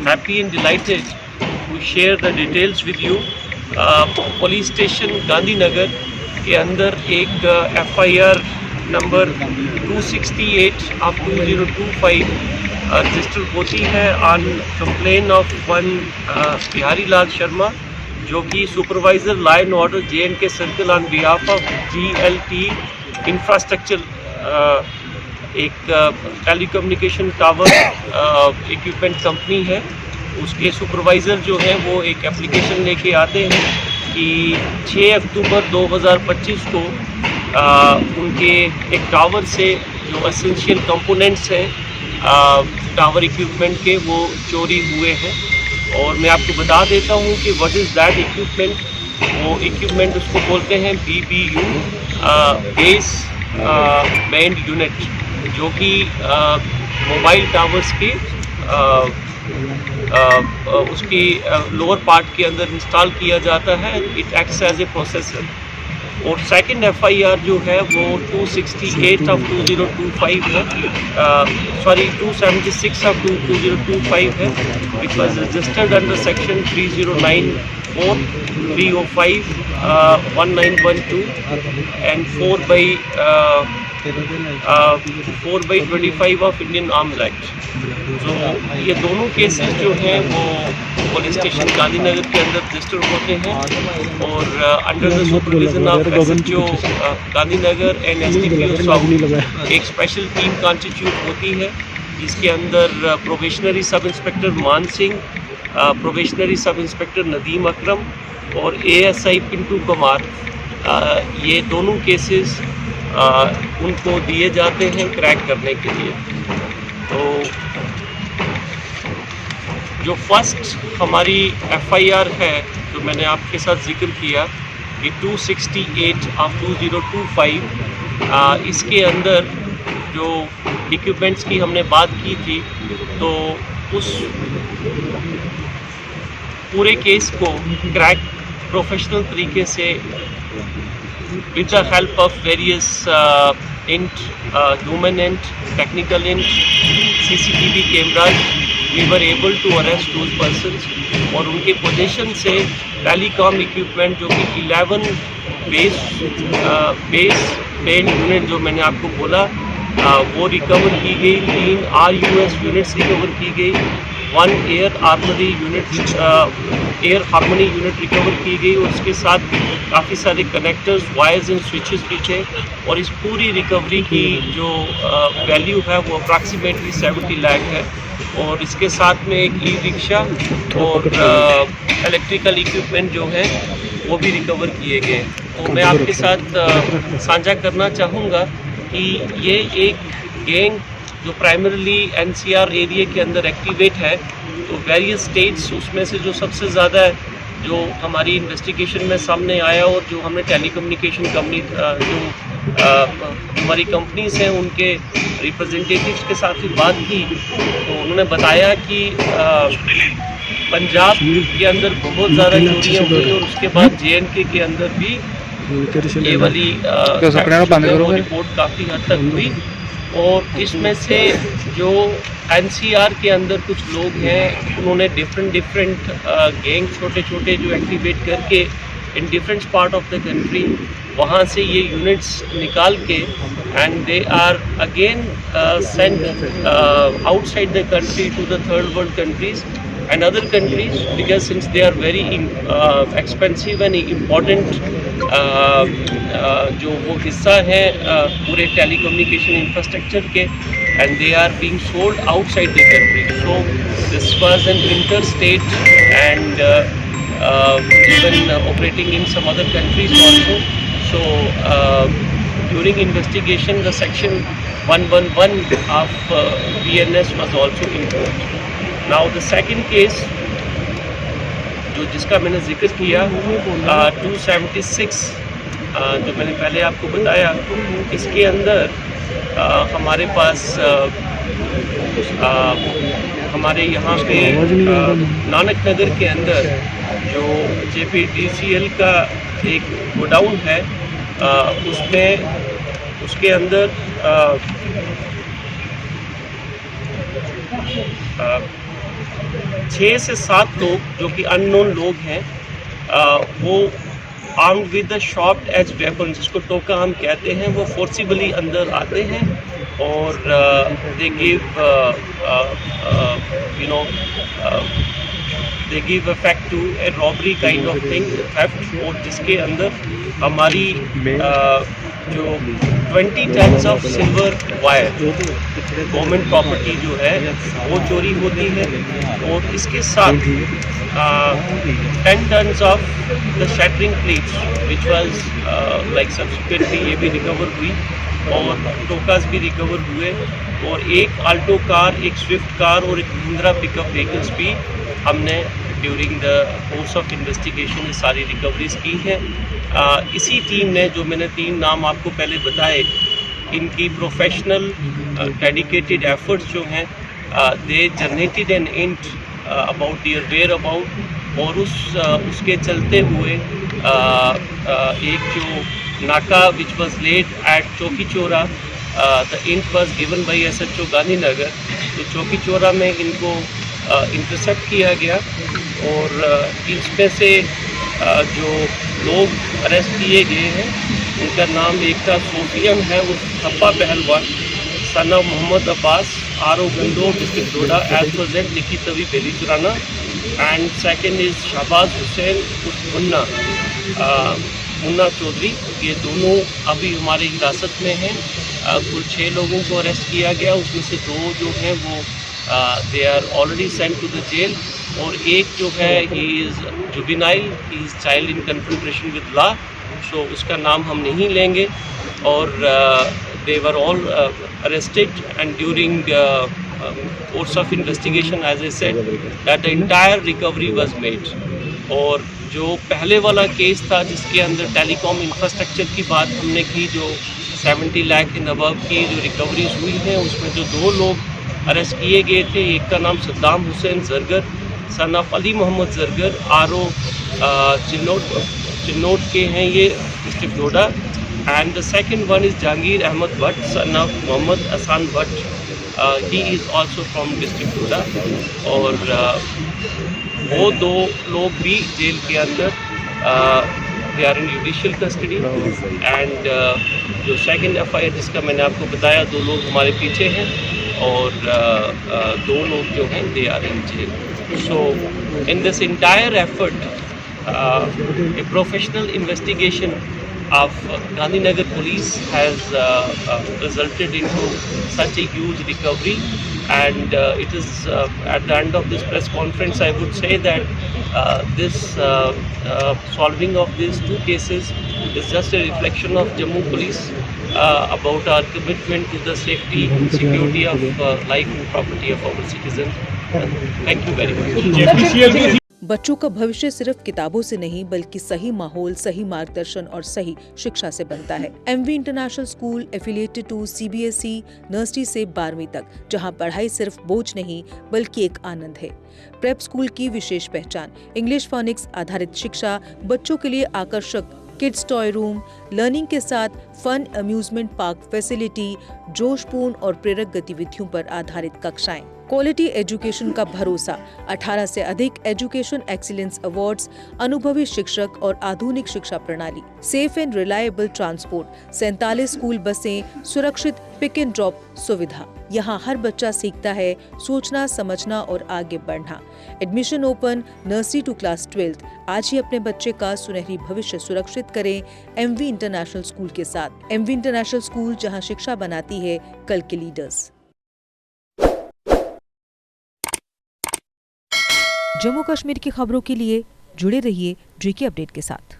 happy and delighted to share the details with you. Police station Gandhinagar के अंदर एक FIR number 268 of 2025 register होती है on complaint of one Bihari Lal Sharma, जो कि supervisor law and order JNK circle on behalf of GLT infrastructure, एक telecommunication tower equipment company है। उसके सुपरवाइज़र जो हैं वो एक एप्लीकेशन लेके आते हैं कि 6 अक्टूबर 2025 को उनके एक टावर से जो एसेंशियल कंपोनेंट्स हैं टावर इक्विपमेंट के, वो चोरी हुए हैं। और मैं आपको बता देता हूँ कि व्हाट इज़ दैट इक्विपमेंट। वो इक्विपमेंट उसको बोलते हैं BBU, बेस बैंड यूनिट, जो कि मोबाइल टावर्स के उसकी लोअर पार्ट के अंदर इंस्टॉल किया जाता है। It acts as a processor. और सेकंड FIR जो है वो 268 ऑफ 2025 है, सॉरी 276 ऑफ 2025 है, which was registered under section 3094, 305, 1912 and 4/25 of Indian arms act. तो ये दोनों केसेस जो हैं वो पुलिस स्टेशन गांधीनगर के अंदर रजिस्टर होते हैं और under the supervision of SHO Gandhinagar and SDPO south एक स्पेशल टीम कॉन्स्टिट्यूट होती है, जिसके अंदर probationary sub inspector Man Singh, probationary sub inspector Nadeem Akram और ASI पिंटू कुमार, ये दोनों केसेस उनको दिए जाते हैं क्रैक करने के लिए। तो जो फर्स्ट हमारी FIR है जो मैंने आपके साथ जिक्र किया कि 268 ऑफ 2025, इसके अंदर जो इक्विपमेंट्स की हमने बात की थी, तो उस पूरे केस को क्रैक प्रोफेशनल तरीके से with the help of various human and technical and CCTV cameras, we were able to arrest those persons। और उनके पोजीशन से टेलीकॉम इक्विपमेंट जो कि 11 बेस बैंड यूनिट जो मैंने आपको बोला वो रिकवर की गई, 3 RUS यूनिट्स रिकवर की गई, 1 एयर हार्मनी यूनिट रिकवर की गई और उसके साथ काफ़ी सारे कनेक्टर्स, वायर्स एंड स्विचेस भी थे। और इस पूरी रिकवरी की जो वैल्यू है वो अप्रॉक्सीमेटली 70 लाख है। और इसके साथ में एक ई-रिक्शा और इलेक्ट्रिकल इक्विपमेंट जो है वो भी रिकवर किए गए। तो मैं आपके साथ साझा करना चाहूँगा कि ये एक गैंग जो प्राइमरीली NCR एरिया के अंदर एक्टिवेट है, तो वेरियस स्टेट्स उसमें से जो सबसे ज़्यादा जो हमारी इन्वेस्टिगेशन में सामने आया और जो हमने टेलीकम्युनिकेशन कंपनी जो हमारी कंपनीज हैं उनके रिप्रेजेंटेटिव्स के साथ भी बात की, तो उन्होंने बताया कि पंजाब के अंदर बहुत ज़्यादा चोरियाँ हुई और उसके बाद JNK के अंदर भी ये वाली रिपोर्ट काफ़ी हद तक हुई। और इसमें से जो NCR के अंदर कुछ लोग हैं उन्होंने डिफरेंट गैंग छोटे छोटे जो एक्टिवेट करके in different part of the country वहाँ से ये यूनिट्स निकाल के and they are again sent outside the country to the third world countries and other countries, because since they are very expensive and important जो वो हिस्सा है पूरे टेलीकम्युनिकेशन इंफ्रास्ट्रक्चर के, and they are being sold outside the country. So this was an interstate and even operating in some other countries also. So during investigation the section 111 of BNS was also invoked. Now the second case जो जिसका मैंने जिक्र किया 276 जो मैंने पहले आपको बताया, इसके अंदर हमारे पास हमारे यहाँ पे नानक नगर के अंदर जो JPDCL का एक गोडाउन है उसमें उसके अंदर 6 से 7 लोग जो कि अननोन लोग हैं, वो armed with the sharp edge weapon, जिसको टोका हम कहते हैं, वो फोर्सिबली अंदर आते हैं और they give you know they give effect to a robbery kind of thing, theft, और जिसके अंदर हमारी जो 20 tons of silver wire government property जो है वो चोरी होती है, और इसके साथ 10 tons of the shattering plates which was like subsequently ये भी रिकवर हुई, और टोकास भी रिकवर हुए, और एक आल्टो कार, एक स्विफ्ट कार और एक महिंद्रा पिकअप व्हीकल्स भी हमने during the course of investigation ये सारी रिकवरीज की हैं। इसी टीम ने, जो मैंने 3 नाम आपको पहले बताए, इनकी प्रोफेशनल डेडिकेटेड एफर्ट्स जो हैं, they generated an intel about their whereabouts, और उसके चलते हुए एक जो नाका विच वॉज लेड एट चौकी Chaura, the int was given by SHO Gandhinagar, तो चौकी चौरा में इनको इंटरसेप्ट किया गया, और इसमें से जो लोग अरेस्ट किए गए हैं उनका नाम, एक का सोफियन है, वो Thappa Pehalwan, son of Mohammad Abbas, RO Gandoh, district Doda, as present लिखी तवी बेली चुराना, and second is Shahbaz Hussain उर्फ मुन्ना चौधरी। ये दोनों अभी हमारी हिरासत में हैं। कुल 6 लोगों को अरेस्ट किया गया, उसमें से 2 जो हैं वो they are already sent to the jail, और एक जो है he is juvenile, he is child in confrontation with law, so उसका नाम हम नहीं लेंगे, और they were all arrested, and during course of investigation as I said that the entire recovery was made. और जो पहले वाला केस था जिसके अंदर टेलीकॉम इंफ्रास्ट्रक्चर की बात हमने की, जो 70 लाख इन अबव की जो रिकवरीज हुई हैं, उसमें जो 2 लोग अरेस्ट किए गए थे, एक का नाम Saddam Hussain Zargar, son of Ali Mohammad Zargar, RO Chinnaut के हैं ये, district Doda, and the second one is Jahangir Ahmad Bhat, son of Mohammad Ahsan Bhat, he is also from district Doda, और वो 2 लोग भी जेल के अंदर they are in judicial custody, and जो सेकंड FIR जिसका मैंने आपको बताया, 2 लोग हमारे पीछे हैं, और 2 लोग जो हैं they are in jail. So in this entire effort a professional investigation of Gandhinagar police has resulted into such a huge recovery, and it is at the end of this press conference I would say that this solving of these 2 cases is just a reflection of Jammu police about our commitment to the safety and security of life and property of our citizens. Thank you very much. बच्चों का भविष्य सिर्फ किताबों से नहीं बल्कि सही माहौल, सही मार्गदर्शन और सही शिक्षा से बनता है। MV international school affiliated to CBSE nursery से 12वीं तक, जहां पढ़ाई सिर्फ बोझ नहीं बल्कि एक आनंद है। प्रेप स्कूल की विशेष पहचान इंग्लिश फोनिक्स आधारित शिक्षा, बच्चों के लिए आकर्षक किड्स टॉय रूम, लर्निंग के साथ फन अम्यूजमेंट पार्क फैसिलिटी, जोशपूर्ण और प्रेरक गतिविधियों पर आधारित कक्षाएं, क्वालिटी एजुकेशन का भरोसा, 18 से अधिक एजुकेशन एक्सीलेंस अवार्ड्स, अनुभवी शिक्षक और आधुनिक शिक्षा प्रणाली, safe and reliable transport, 47 school बसें, सुरक्षित पिक एंड ड्रॉप सुविधा। यहाँ हर बच्चा सीखता है सोचना, समझना और आगे बढ़ना। Admission open nursery to class 12। आज ही अपने बच्चे का सुनहरी भविष्य सुरक्षित करें MV इंटरनेशनल स्कूल के साथ। MV इंटरनेशनल स्कूल, जहाँ शिक्षा बनाती है कल के लीडर्स। जम्मू कश्मीर की खबरों के लिए जुड़े रहिए JK अपडेट के साथ।